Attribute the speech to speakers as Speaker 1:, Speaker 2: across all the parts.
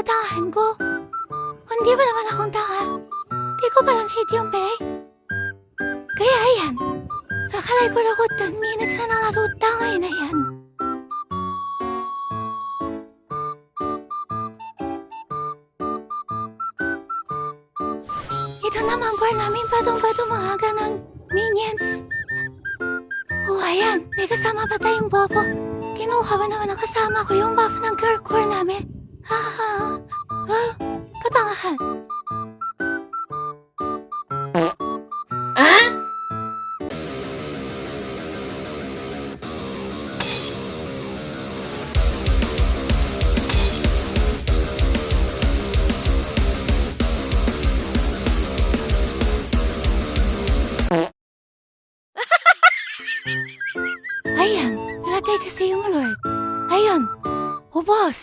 Speaker 1: katangahan ko. Hindi ba naman akong tanga? Di ko palang hit yung play. Kaya ayan, kakalay ko lang 10 minutes na nalaro tangay na yan. Ito naman bar namin patong-patong mga ganang minions. Oh, ayan, may kasama pa tayong bobo. Kinuha ba naman ang kasama ko yung buff ng girl core namin? Katangahan. Ayan, nalatay kasi yung Lord. Ayun, boss.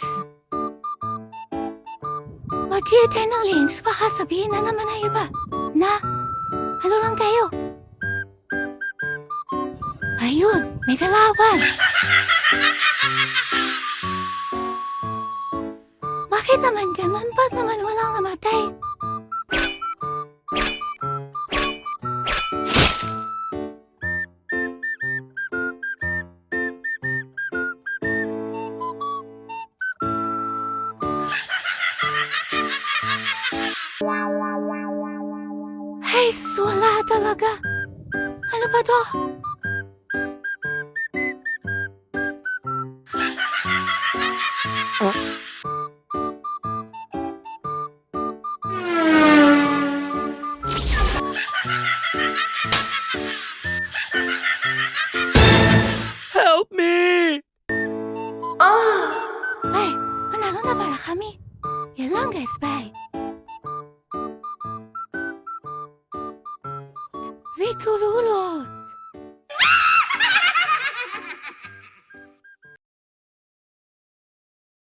Speaker 1: Mag-share tayo ng links, baka sabihin na naman ng iba na ano lang kayo. Ayun, may kalaban. Bakit naman ganun? Ba't naman walang namatay? Ay, wala talaga. Ano ba to?
Speaker 2: Help me!
Speaker 1: Ay, panalo na pala kami. Yan lang guys, bye. Viturulog.